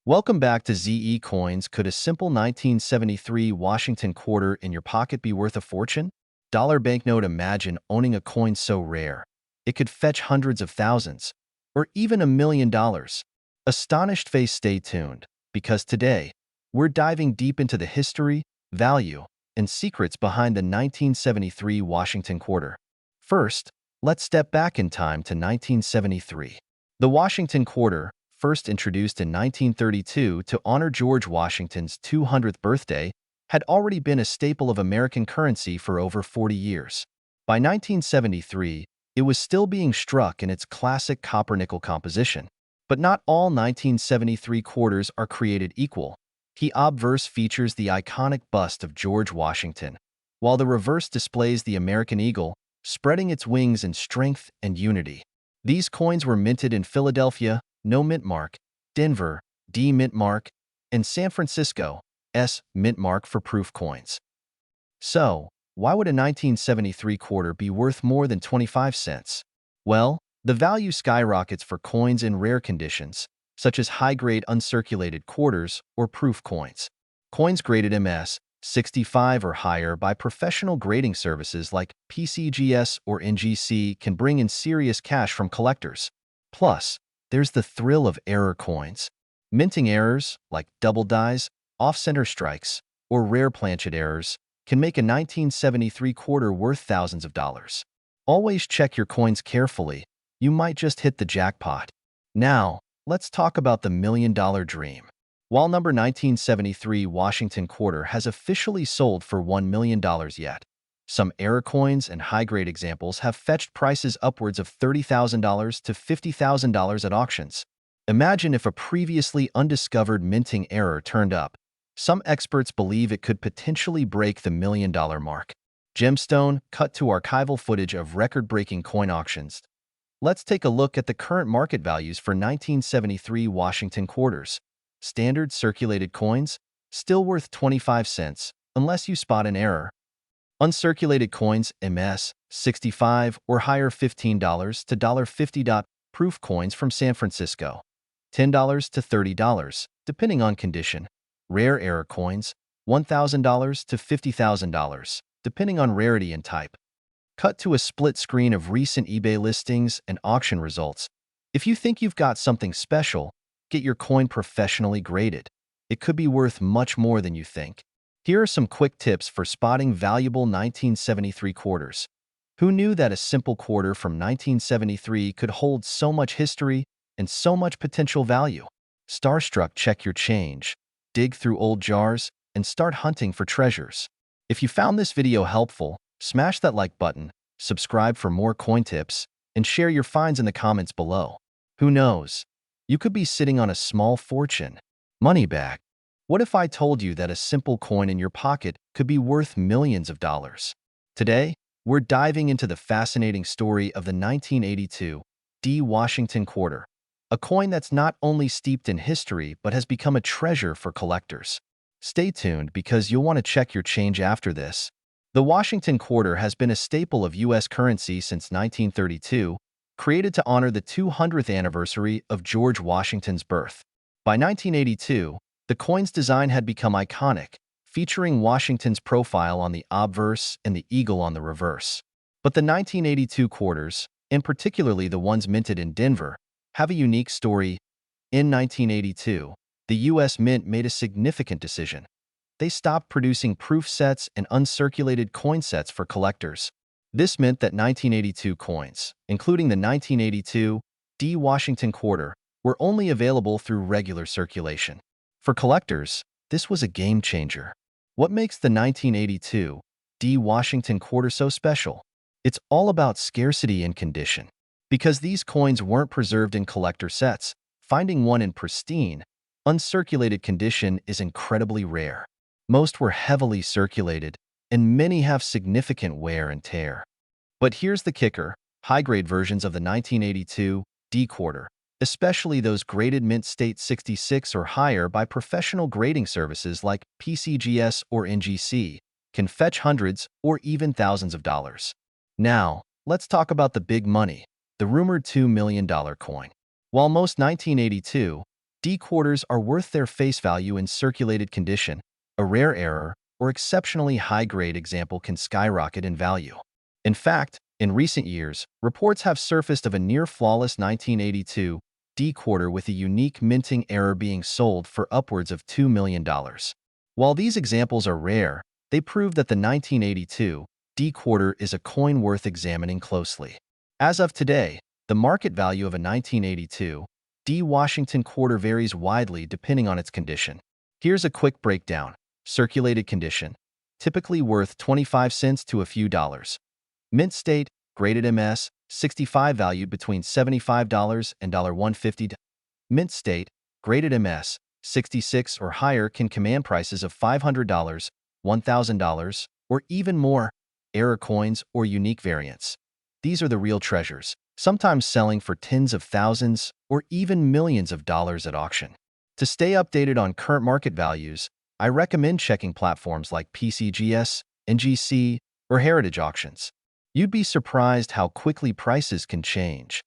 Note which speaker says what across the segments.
Speaker 1: Welcome back to ZE Coins. Could a simple 1973 Washington quarter in your pocket be worth a fortune? Dollar banknote. Imagine owning a coin so rare. It could fetch hundreds of thousands, or even $1 million. Astonished face, stay tuned, because today, we're diving deep into the history, value, and secrets behind the 1973 Washington quarter. First, let's step back in time to 1973. The Washington quarter, first introduced in 1932 to honor George Washington's 200th birthday, had already been a staple of American currency for over 40 years. By 1973, it was still being struck in its classic copper-nickel composition. But not all 1973 quarters are created equal. The obverse features the iconic bust of George Washington, while the reverse displays the American eagle, spreading its wings in strength and unity. These coins were minted in Philadelphia, no mint mark, Denver, D mint mark, and San Francisco, S mint mark for proof coins. So, why would a 1973 quarter be worth more than 25 cents? Well, the value skyrockets for coins in rare conditions, such as high-grade uncirculated quarters or proof coins. Coins graded MS 65 or higher by professional grading services like PCGS or NGC can bring in serious cash from collectors. Plus, there's the thrill of error coins. Minting errors, like double dies, off-center strikes, or rare planchet errors, can make a 1973 quarter worth thousands of dollars. Always check your coins carefully. You might just hit the jackpot. Now, let's talk about the million-dollar dream. While number 1973 Washington quarter has officially sold for $1 million yet, some error coins and high-grade examples have fetched prices upwards of $30,000 to $50,000 at auctions. Imagine if a previously undiscovered minting error turned up. Some experts believe it could potentially break the million-dollar mark. Gemstone, cut to archival footage of record-breaking coin auctions. Let's take a look at the current market values for 1973 Washington quarters. Standard circulated coins, still worth 25 cents, unless you spot an error. Uncirculated coins, MS 65 or higher, $15 to $50. Proof coins from San Francisco, $10 to $30, depending on condition. Rare error coins, $1,000 to $50,000, depending on rarity and type. Cut to a split screen of recent eBay listings and auction results. If you think you've got something special, get your coin professionally graded. It could be worth much more than you think. Here are some quick tips for spotting valuable 1973 quarters. Who knew that a simple quarter from 1973 could hold so much history and so much potential value? Starstruck, check your change. Dig through old jars and start hunting for treasures. If you found this video helpful, smash that like button, subscribe for more coin tips, and share your finds in the comments below. Who knows? You could be sitting on a small fortune. Money back. What if I told you that a simple coin in your pocket could be worth millions of dollars? Today, we're diving into the fascinating story of the 1982 D Washington quarter, a coin that's not only steeped in history but has become a treasure for collectors. Stay tuned because you'll want to check your change after this. The Washington quarter has been a staple of U.S. currency since 1932, created to honor the 200th anniversary of George Washington's birth. By 1982, the coin's design had become iconic, featuring Washington's profile on the obverse and the eagle on the reverse. But the 1982 quarters, and particularly the ones minted in Denver, have a unique story. In 1982, the U.S. Mint made a significant decision. They stopped producing proof sets and uncirculated coin sets for collectors. This meant that 1982 coins, including the 1982 D Washington quarter, were only available through regular circulation. For collectors, this was a game changer. What makes the 1982 D Washington quarter so special? It's all about scarcity and condition. Because these coins weren't preserved in collector sets, finding one in pristine, uncirculated condition is incredibly rare. Most were heavily circulated, and many have significant wear and tear. But here's the kicker: high-grade versions of the 1982 D quarter, especially those graded mint state 66 or higher by professional grading services like PCGS or NGC, can fetch hundreds or even thousands of dollars. Now, let's talk about the big money, the rumored $2 million coin. While most 1982 D quarters are worth their face value in circulated condition. A rare error or exceptionally high-grade example can skyrocket in value. In fact, in recent years, reports have surfaced of a near-flawless 1982 D quarter with a unique minting error being sold for upwards of $2 million. While these examples are rare, they prove that the 1982 D quarter is a coin worth examining closely. As of today, the market value of a 1982 D Washington quarter varies widely depending on its condition. Here's a quick breakdown. Circulated condition, typically worth 25 cents to a few dollars. Mint state, graded MS, 65 valued between $75 and $150. Mint state, graded MS, 66 or higher can command prices of $500, $1,000, or even more. Error coins or unique variants. These are the real treasures, sometimes selling for tens of thousands or even millions of dollars at auction. To stay updated on current market values, I recommend checking platforms like PCGS, NGC, or Heritage Auctions. You'd be surprised how quickly prices can change.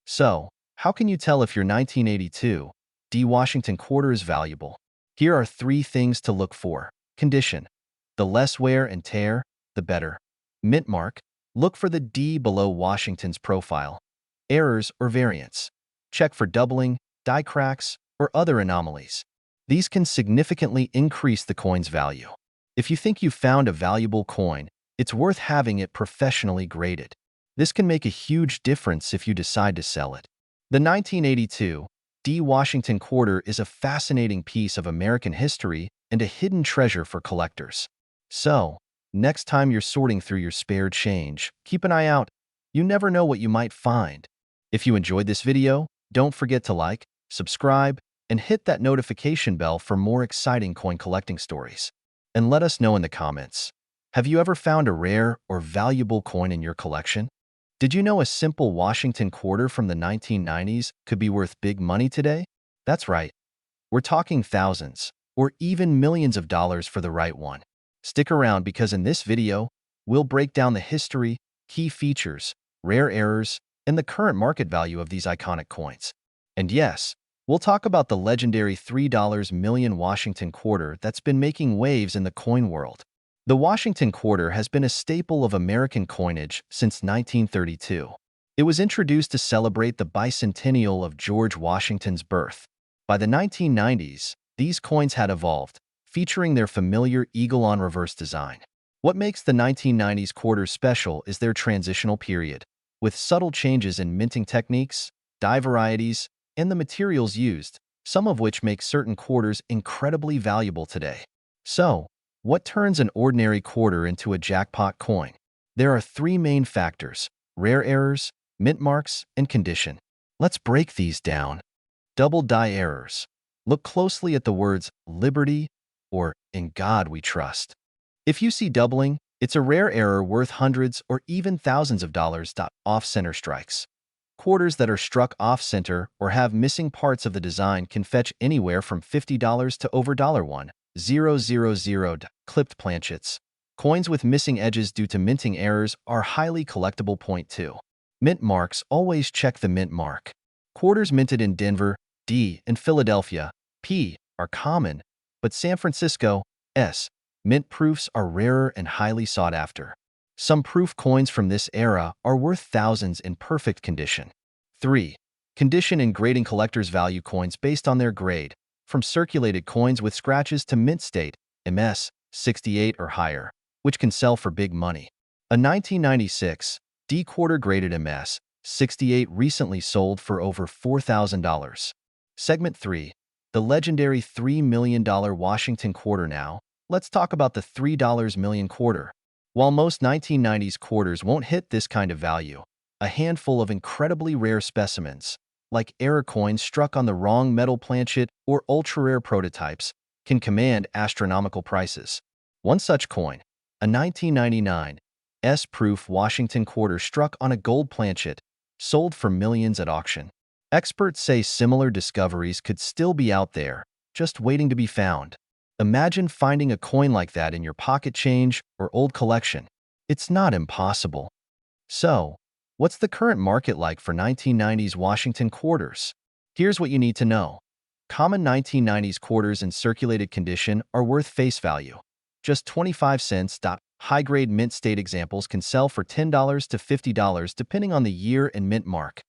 Speaker 1: So, how can you tell if your 1982 D Washington quarter is valuable? Here are 3 things to look for. Condition. The less wear and tear, the better. Mint mark. Look for the D below Washington's profile. Errors or variants. Check for doubling, die cracks, or other anomalies. These can significantly increase the coin's value. If you think you've found a valuable coin, it's worth having it professionally graded. This can make a huge difference if you decide to sell it. The 1982 D Washington quarter is a fascinating piece of American history and a hidden treasure for collectors. So, next time you're sorting through your spare change, keep an eye out. You never know what you might find. If you enjoyed this video, don't forget to like, subscribe, and hit that notification bell for more exciting coin collecting stories. And let us know in the comments. Have you ever found a rare or valuable coin in your collection? Did you know a simple Washington quarter from the 1990s could be worth big money today? That's right. We're talking thousands, or even millions of dollars for the right one. Stick around because in this video, we'll break down the history, key features, rare errors, and the current market value of these iconic coins. And yes, we'll talk about the legendary $3 million Washington quarter that's been making waves in the coin world. The Washington quarter has been a staple of American coinage since 1932. It was introduced to celebrate the bicentennial of George Washington's birth. By the 1990s, these coins had evolved, featuring their familiar eagle-on-reverse design. What makes the 1990s quarter special is their transitional period, with subtle changes in minting techniques, die varieties, and the materials used, some of which make certain quarters incredibly valuable today. So, what turns an ordinary quarter into a jackpot coin? There are 3 main factors: rare errors, mint marks, and condition. Let's break these down. Double die errors. Look closely at the words Liberty or In God We Trust. If you see doubling, it's a rare error worth hundreds or even thousands of dollars. Off-center strikes. Quarters that are struck off-center or have missing parts of the design can fetch anywhere from $50 to over $1,000. Clipped planchets. Coins with missing edges due to minting errors are highly collectible. Point 2. Mint marks. Always check the mint mark. Quarters minted in Denver, D, and Philadelphia, P, are common, but San Francisco, S, mint proofs are rarer and highly sought after. Some proof coins from this era are worth thousands in perfect condition. 3. Condition and grading. Collectors value coins based on their grade, from circulated coins with scratches to mint state, MS, 68 or higher, which can sell for big money. A 1996 D quarter graded MS, 68 recently sold for over $4,000. Segment 3. The legendary $3 million Washington quarter. Now, let's talk about the $3 million quarter. While most 1990s quarters won't hit this kind of value, a handful of incredibly rare specimens, like error coins struck on the wrong metal planchet or ultra-rare prototypes, can command astronomical prices. One such coin, a 1999 S-proof Washington quarter struck on a gold planchet, sold for millions at auction. Experts say similar discoveries could still be out there, just waiting to be found. Imagine finding a coin like that in your pocket change or old collection. It's not impossible. So, what's the current market like for 1990s Washington quarters? Here's what you need to know. common 1990s quarters in circulated condition are worth face value, just 25 cents. High-grade mint state examples can sell for $10 to $50 depending on the year and mint mark.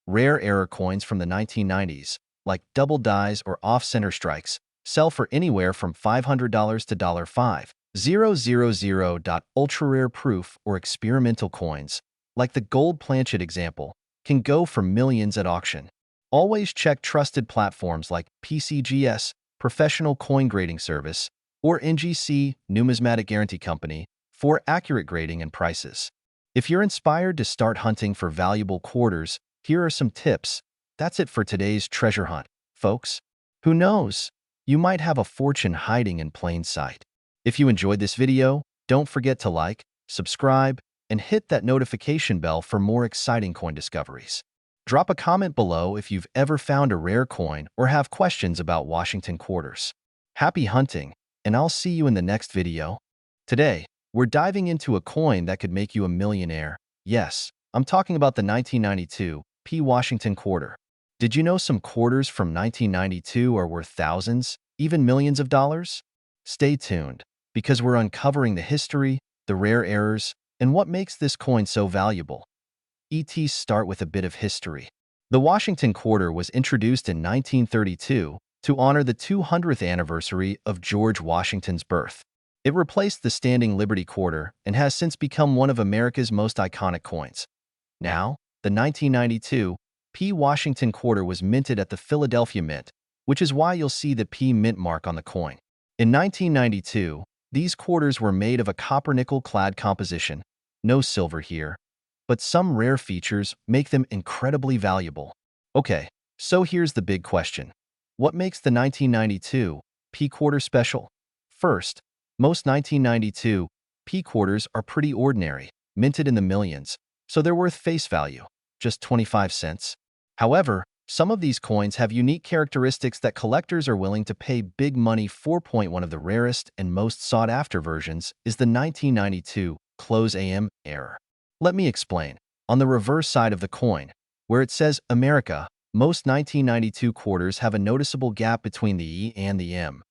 Speaker 1: Rare error coins from the 1990s, like double dies or off-center strikes, sell for anywhere from $500 to $5,000. Ultra-rare proof or experimental coins, like the gold planchet example, can go for millions at auction. Always check trusted platforms like PCGS, Professional Coin Grading Service, or NGC, Numismatic Guarantee Company, for accurate grading and prices. If you're inspired to start hunting for valuable quarters, here are some tips. That's it for today's treasure hunt, folks. Who knows? You might have a fortune hiding in plain sight. If you enjoyed this video, don't forget to like, subscribe, and hit that notification bell for more exciting coin discoveries. Drop a comment below if you've ever found a rare coin or have questions about Washington quarters. Happy hunting, and I'll see you in the next video. Today, we're diving into a coin that could make you a millionaire. Yes, I'm talking about the 1992 P. Washington quarter. Did you know some quarters from 1992 are worth thousands, even millions of dollars? Stay tuned, because we're uncovering the history, the rare errors, and what makes this coin so valuable. ETs start with a bit of history. The Washington quarter was introduced in 1932 to honor the 200th anniversary of George Washington's birth. It replaced the standing Liberty quarter and has since become one of America's most iconic coins. Now, the 1992 P. Washington quarter was minted at the Philadelphia Mint, which is why you'll see the P mint mark on the coin. In 1992, these quarters were made of a copper-nickel-clad composition, no silver here, but some rare features make them incredibly valuable. Okay, so here's the big question. What makes the 1992 P quarter special? First, most 1992 P quarters are pretty ordinary, minted in the millions, so they're worth face value, just 25 cents. However, some of these coins have unique characteristics that collectors are willing to pay big money for. One of the rarest and most sought-after versions is the 1992 close AM error. Let me explain. On the reverse side of the coin, where it says America, most 1992 quarters have a noticeable gap between the E and the M.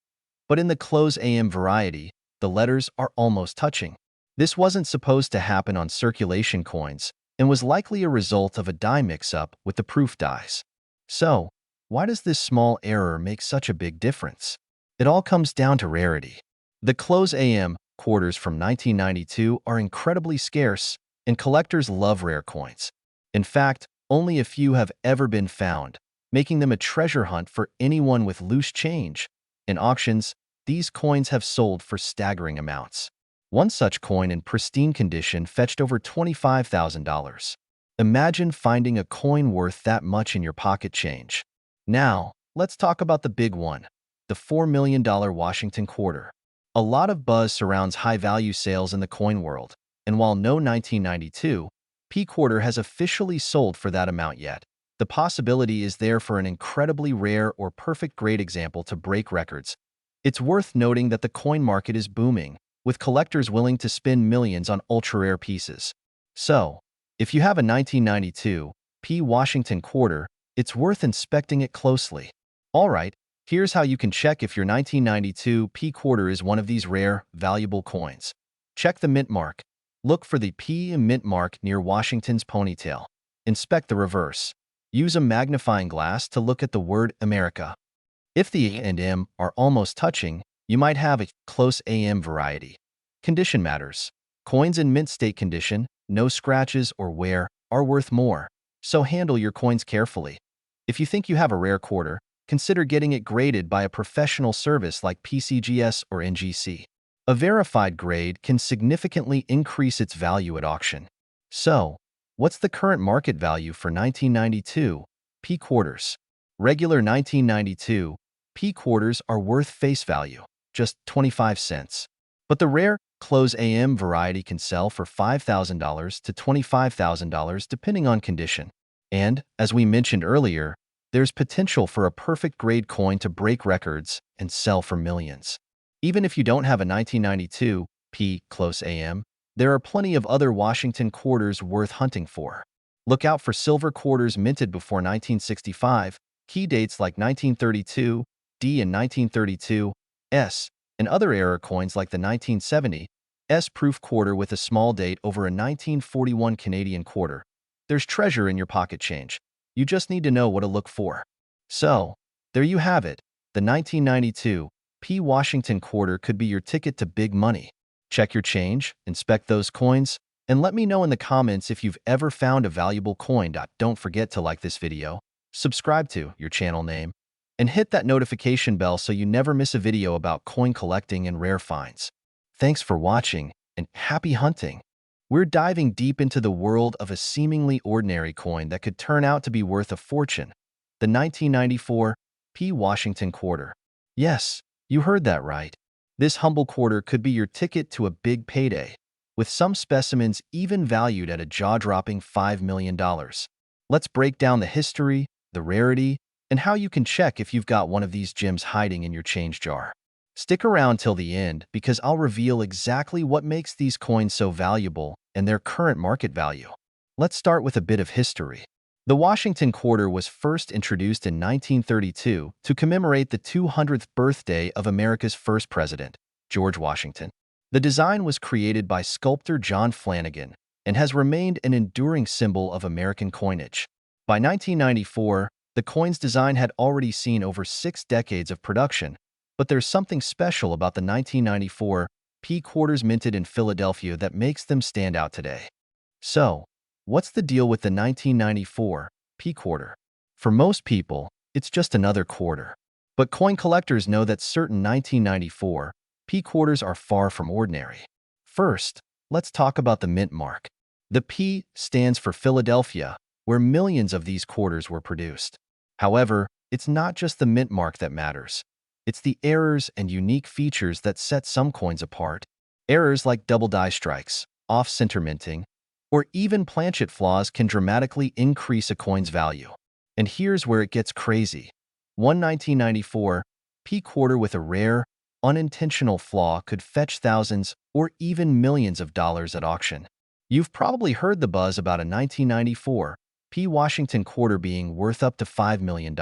Speaker 1: But in the close AM variety, the letters are almost touching. This wasn't supposed to happen on circulation coins and was likely a result of a die mix-up with the proof dies. So, why does this small error make such a big difference? It all comes down to rarity. The close AM quarters from 1992 are incredibly scarce, and collectors love rare coins. In fact, only a few have ever been found, making them a treasure hunt for anyone with loose change. In auctions, these coins have sold for staggering amounts. One such coin in pristine condition fetched over $25,000. Imagine finding a coin worth that much in your pocket change. Now, let's talk about the big one, the $4 million Washington quarter. A lot of buzz surrounds high-value sales in the coin world, and while no 1992 P quarter has officially sold for that amount yet, the possibility is there for an incredibly rare or perfect grade example to break records. It's worth noting that the coin market is booming, with collectors willing to spend millions on ultra-rare pieces. So, if you have a 1992 P Washington quarter, it's worth inspecting it closely. Alright, here's how you can check if your 1992 P quarter is one of these rare, valuable coins. Check the mint mark. Look for the P mint mark near Washington's ponytail. Inspect the reverse. Use a magnifying glass to look at the word America. If the A and M are almost touching, you might have a close AM variety. Condition matters. Coins in mint state condition, no scratches or wear, are worth more, so handle your coins carefully. If you think you have a rare quarter, consider getting it graded by a professional service like PCGS or NGC. A verified grade can significantly increase its value at auction. So, what's the current market value for 1992 P quarters? Regular 1992 P quarters are worth face value, just 25 cents. But the rare close AM variety can sell for $5,000 to $25,000 depending on condition. And, as we mentioned earlier, there's potential for a perfect grade coin to break records and sell for millions. Even if you don't have a 1992 P close AM, there are plenty of other Washington quarters worth hunting for. Look out for silver quarters minted before 1965, Key dates like 1932 D and 1932 S, and other era coins like the 1970 S proof quarter with a small date over a 1941 Canadian quarter. There's treasure in your pocket change. You just need to know what to look for. So, there you have it. The 1992 P. Washington quarter could be your ticket to big money. Check your change, inspect those coins, and let me know in the comments if you've ever found a valuable coin. Don't forget to like this video, subscribe to your channel name, and hit that notification bell so you never miss a video about coin collecting and rare finds. Thanks for watching, and happy hunting! We're diving deep into the world of a seemingly ordinary coin that could turn out to be worth a fortune, the 1994 P. Washington quarter. Yes, you heard that right. This humble quarter could be your ticket to a big payday, with some specimens even valued at a jaw-dropping $5 million. Let's break down the history, the rarity, and how you can check if you've got one of these gems hiding in your change jar. Stick around till the end because I'll reveal exactly what makes these coins so valuable and their current market value. Let's start with a bit of history. The Washington quarter was first introduced in 1932 to commemorate the 200th birthday of America's first president, George Washington. The design was created by sculptor John Flanagan and has remained an enduring symbol of American coinage. By 1994, the coin's design had already seen over 6 decades of production, but there's something special about the 1994 P quarters minted in Philadelphia that makes them stand out today. So, what's the deal with the 1994 P quarter? For most people, it's just another quarter. But coin collectors know that certain 1994 P quarters are far from ordinary. First, let's talk about the mint mark. The P stands for Philadelphia, where millions of these quarters were produced. However, it's not just the mint mark that matters. It's the errors and unique features that set some coins apart. Errors like double die strikes, off-center minting, or even planchet flaws can dramatically increase a coin's value. And here's where it gets crazy. One 1994 P quarter with a rare, unintentional flaw could fetch thousands or even millions of dollars at auction. You've probably heard the buzz about a 1994 P. Washington quarter being worth up to $5 million.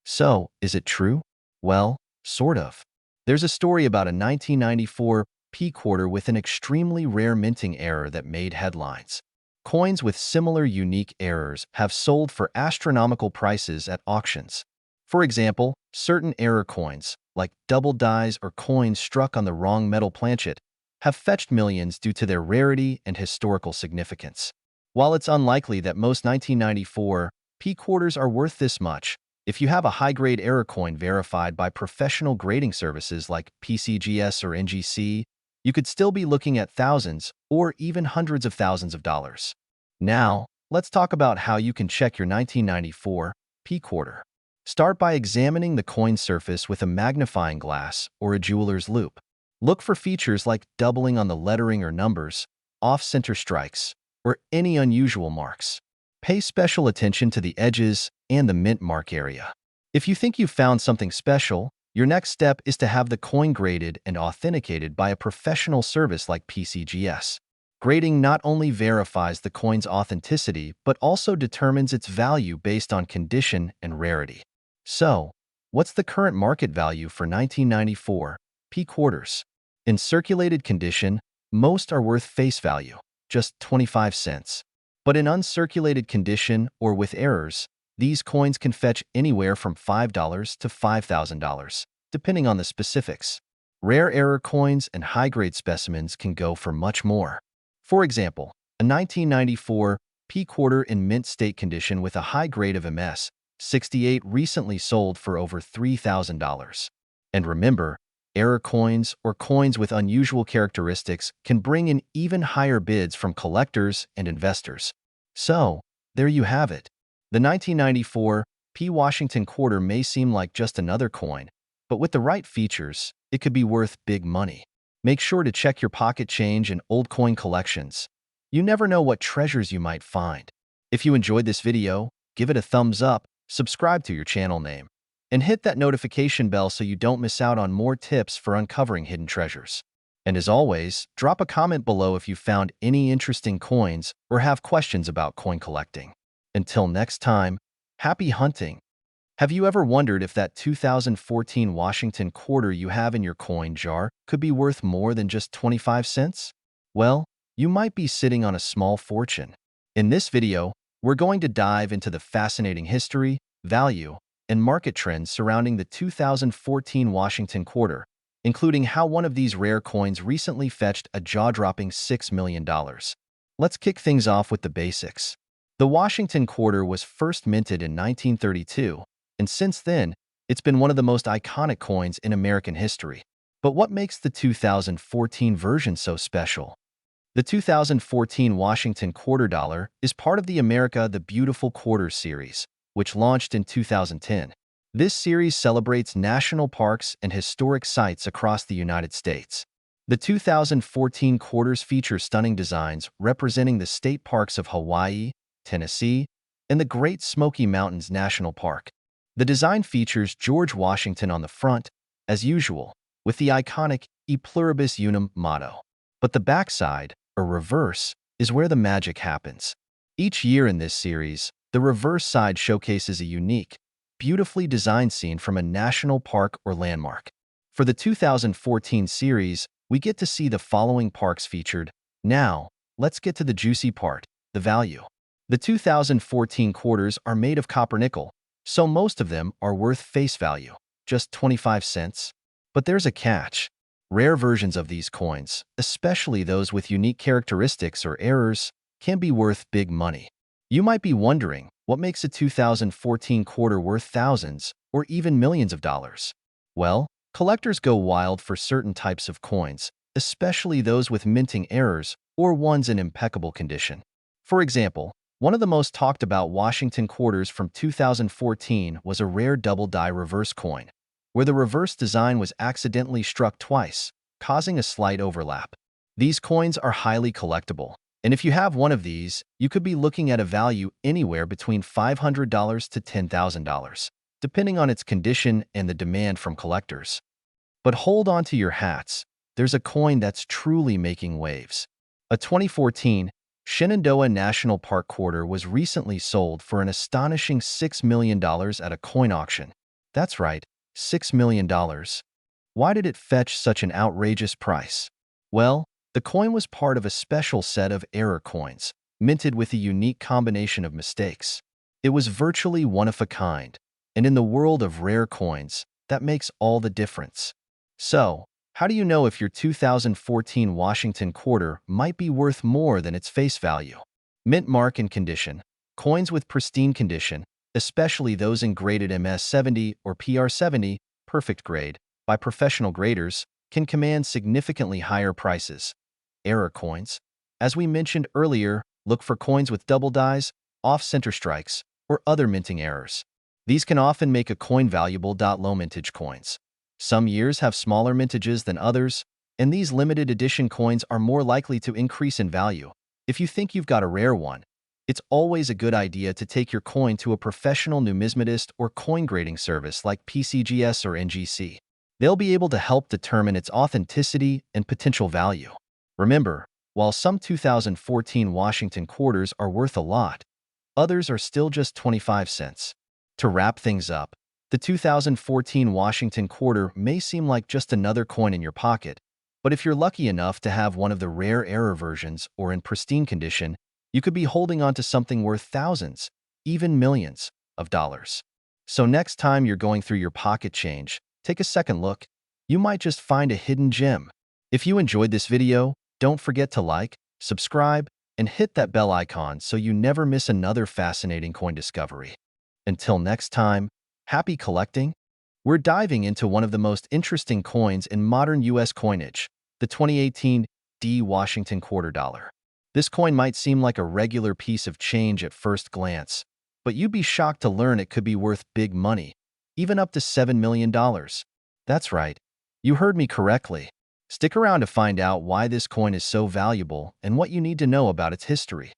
Speaker 1: So, is it true? Well, sort of. There's a story about a 1994 P quarter with an extremely rare minting error that made headlines. Coins with similar unique errors have sold for astronomical prices at auctions. For example, certain error coins, like double dies or coins struck on the wrong metal planchet, have fetched millions due to their rarity and historical significance. While it's unlikely that most 1994 P quarters are worth this much, if you have a high-grade error coin verified by professional grading services like PCGS or NGC, you could still be looking at thousands or even hundreds of thousands of dollars. Now, let's talk about how you can check your 1994 P quarter. Start by examining the coin surface with a magnifying glass or a jeweler's loupe. Look for features like doubling on the lettering or numbers, off-center strikes, or any unusual marks. Pay special attention to the edges and the mint mark area. If you think you've found something special, your next step is to have the coin graded and authenticated by a professional service like PCGS. Grading not only verifies the coin's authenticity, but also determines its value based on condition and rarity. So, what's the current market value for 1994 P quarters? In circulated condition, most are worth face value, just 25 cents. But in uncirculated condition or with errors, these coins can fetch anywhere from $5 to $5,000, depending on the specifics. Rare error coins and high-grade specimens can go for much more. For example, a 1994 P quarter in mint state condition with a high grade of MS 68 recently sold for over $3,000. And remember, error coins or coins with unusual characteristics can bring in even higher bids from collectors and investors. So, there you have it. The 1994 P. Washington quarter may seem like just another coin, but with the right features, it could be worth big money. Make sure to check your pocket change and old coin collections. You never know what treasures you might find. If you enjoyed this video, give it a thumbs up, subscribe to your channel name, and hit that notification bell so you don't miss out on more tips for uncovering hidden treasures. And as always, drop a comment below if you found any interesting coins or have questions about coin collecting. Until next time, happy hunting! Have you ever wondered if that 2014 Washington quarter you have in your coin jar could be worth more than just 25 cents? Well, you might be sitting on a small fortune. In this video, we're going to dive into the fascinating history, value, and market trends surrounding the 2014 Washington quarter, including how one of these rare coins recently fetched a jaw-dropping $6 million. Let's kick things off with the basics. The Washington quarter was first minted in 1932, and since then, it's been one of the most iconic coins in American history. But what makes the 2014 version so special? The 2014 Washington quarter dollar is part of the America the Beautiful Quarter series, which launched in 2010. This series celebrates national parks and historic sites across the United States. The 2014 quarters feature stunning designs representing the state parks of Hawaii, Tennessee, and the Great Smoky Mountains National Park. The design features George Washington on the front, as usual, with the iconic E Pluribus Unum motto. But the backside, or reverse, is where the magic happens. Each year in this series, the reverse side showcases a unique, beautifully designed scene from a national park or landmark. For the 2014 series, we get to see the following parks featured. Now, let's get to the juicy part, the value. The 2014 quarters are made of copper nickel, so most of them are worth face value, just 25 cents. But there's a catch. Rare versions of these coins, especially those with unique characteristics or errors, can be worth big money. You might be wondering, what makes a 2014 quarter worth thousands or even millions of dollars? Well, collectors go wild for certain types of coins, especially those with minting errors or ones in impeccable condition. For example, one of the most talked about Washington quarters from 2014 was a rare double-die reverse coin, where the reverse design was accidentally struck twice, causing a slight overlap. These coins are highly collectible, and if you have one of these, you could be looking at a value anywhere between $500 to $10,000, depending on its condition and the demand from collectors. But hold on to your hats, there's a coin that's truly making waves. A 2014 Shenandoah National Park quarter was recently sold for an astonishing $6 million at a coin auction. That's right, $6 million. Why did it fetch such an outrageous price? Well, the coin was part of a special set of error coins, minted with a unique combination of mistakes. It was virtually one of a kind, and in the world of rare coins, that makes all the difference. So, how do you know if your 2014 Washington quarter might be worth more than its face value? Mint mark and condition. Coins with pristine condition, especially those in graded MS70 or PR70, perfect grade, by professional graders, can command significantly higher prices. Error coins. As we mentioned earlier, look for coins with double dies, off-center strikes, or other minting errors. These can often make a coin valuable. Low-mintage coins. Some years have smaller mintages than others, and these limited edition coins are more likely to increase in value. If you think you've got a rare one, it's always a good idea to take your coin to a professional numismatist or coin grading service like PCGS or NGC. They'll be able to help determine its authenticity and potential value. Remember, while some 2014 Washington quarters are worth a lot, others are still just 25 cents. To wrap things up, the 2014 Washington quarter may seem like just another coin in your pocket, but if you're lucky enough to have one of the rare error versions or in pristine condition, you could be holding on to something worth thousands, even millions, of dollars. So next time you're going through your pocket change, take a second look. You might just find a hidden gem. If you enjoyed this video, don't forget to like, subscribe, and hit that bell icon so you never miss another fascinating coin discovery. Until next time, happy collecting! We're diving into one of the most interesting coins in modern U.S. coinage, the 2018 D Washington quarter dollar. This coin might seem like a regular piece of change at first glance, but you'd be shocked to learn it could be worth big money, even up to $7 million. That's right, you heard me correctly. Stick around to find out why this coin is so valuable and what you need to know about its history.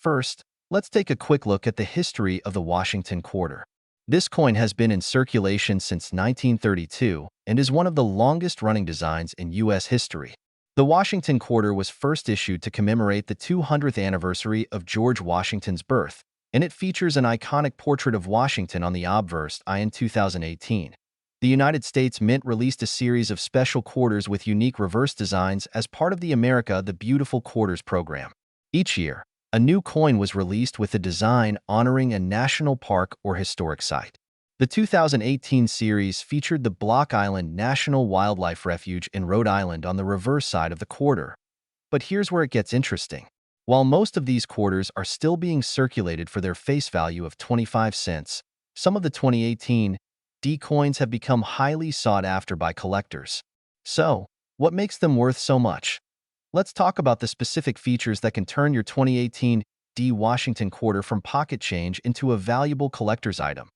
Speaker 1: First, let's take a quick look at the history of the Washington quarter. This coin has been in circulation since 1932 and is one of the longest-running designs in U.S. history. The Washington quarter was first issued to commemorate the 200th anniversary of George Washington's birth, and it features an iconic portrait of Washington on the obverse in 2018. The United States Mint released a series of special quarters with unique reverse designs as part of the America the Beautiful Quarters program. Each year, a new coin was released with a design honoring a national park or historic site. The 2018 series featured the Block Island National Wildlife Refuge in Rhode Island on the reverse side of the quarter. But here's where it gets interesting. While most of these quarters are still being circulated for their face value of 25 cents, some of the 2018 D coins have become highly sought after by collectors. So, what makes them worth so much? Let's talk about the specific features that can turn your 2018 D Washington quarter from pocket change into a valuable collector's item.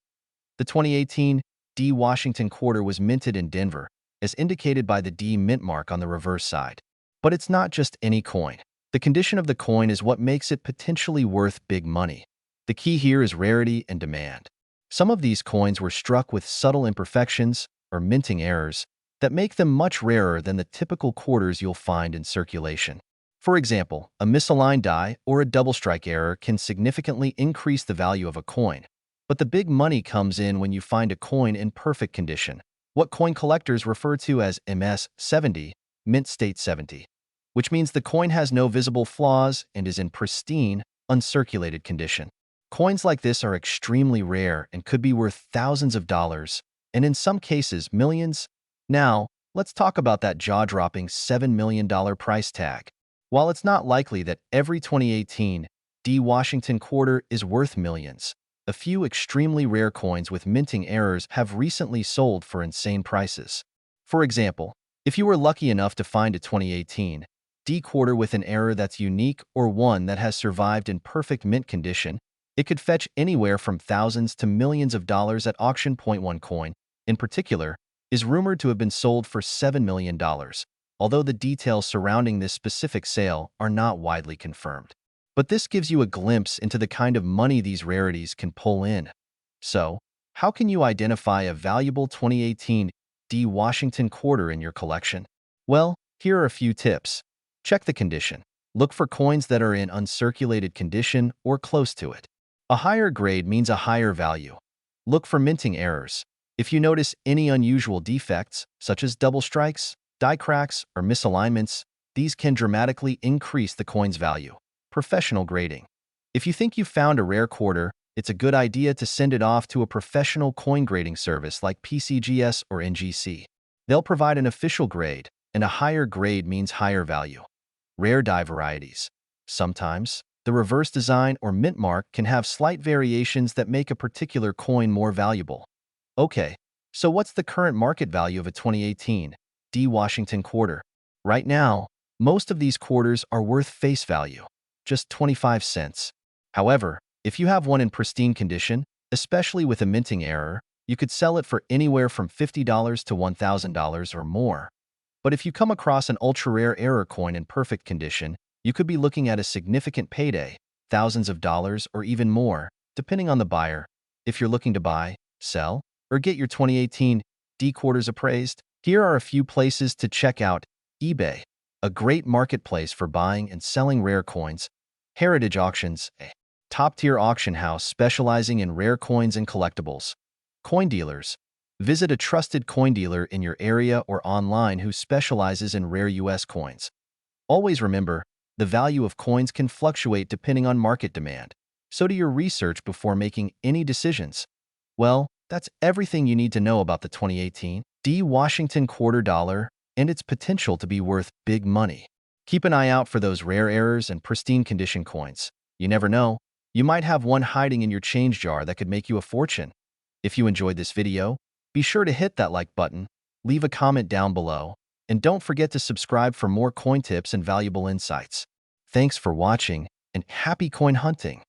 Speaker 1: The 2018 D Washington quarter was minted in Denver, as indicated by the D mint mark on the reverse side. But it's not just any coin. The condition of the coin is what makes it potentially worth big money. The key here is rarity and demand. Some of these coins were struck with subtle imperfections, or minting errors, that make them much rarer than the typical quarters you'll find in circulation. For example, a misaligned die or a double strike error can significantly increase the value of a coin. But the big money comes in when you find a coin in perfect condition, what coin collectors refer to as MS-70, mint state 70, which means the coin has no visible flaws and is in pristine, uncirculated condition. Coins like this are extremely rare and could be worth thousands of dollars, and in some cases, millions. Now, let's talk about that jaw-dropping $7 million price tag. While it's not likely that every 2018 D Washington quarter is worth millions, a few extremely rare coins with minting errors have recently sold for insane prices. For example, if you were lucky enough to find a 2018 D quarter with an error that's unique or one that has survived in perfect mint condition, it could fetch anywhere from thousands to millions of dollars at auction. One coin, in particular, is rumored to have been sold for $7 million, although the details surrounding this specific sale are not widely confirmed. But this gives you a glimpse into the kind of money these rarities can pull in. So, how can you identify a valuable 2018 D Washington quarter in your collection? Well, here are a few tips. Check the condition. Look for coins that are in uncirculated condition or close to it. A higher grade means a higher value. Look for minting errors. If you notice any unusual defects, such as double strikes, die cracks, or misalignments, these can dramatically increase the coin's value. Professional grading. If you think you've found a rare quarter, it's a good idea to send it off to a professional coin grading service like PCGS or NGC. They'll provide an official grade, and a higher grade means higher value. Rare die varieties. Sometimes, the reverse design or mint mark can have slight variations that make a particular coin more valuable. Okay, so what's the current market value of a 2018 D Washington quarter? Right now, most of these quarters are worth face value, just 25 cents. However, if you have one in pristine condition, especially with a minting error, you could sell it for anywhere from $50 to $1,000 or more. But if you come across an ultra-rare error coin in perfect condition, you could be looking at a significant payday, thousands of dollars or even more, depending on the buyer. If you're looking to buy, sell, or get your 2018 D quarters appraised, here are a few places to check out. eBay, a great marketplace for buying and selling rare coins. Heritage Auctions, a top-tier auction house specializing in rare coins and collectibles. Coin dealers. Visit a trusted coin dealer in your area or online who specializes in rare U.S. coins. Always remember, the value of coins can fluctuate depending on market demand, so do your research before making any decisions. Well, that's everything you need to know about the 2018 D Washington quarter dollar and its potential to be worth big money. Keep an eye out for those rare errors and pristine condition coins. You never know, you might have one hiding in your change jar that could make you a fortune. If you enjoyed this video, be sure to hit that like button, leave a comment down below, and don't forget to subscribe for more coin tips and valuable insights. Thanks for watching, and happy coin hunting!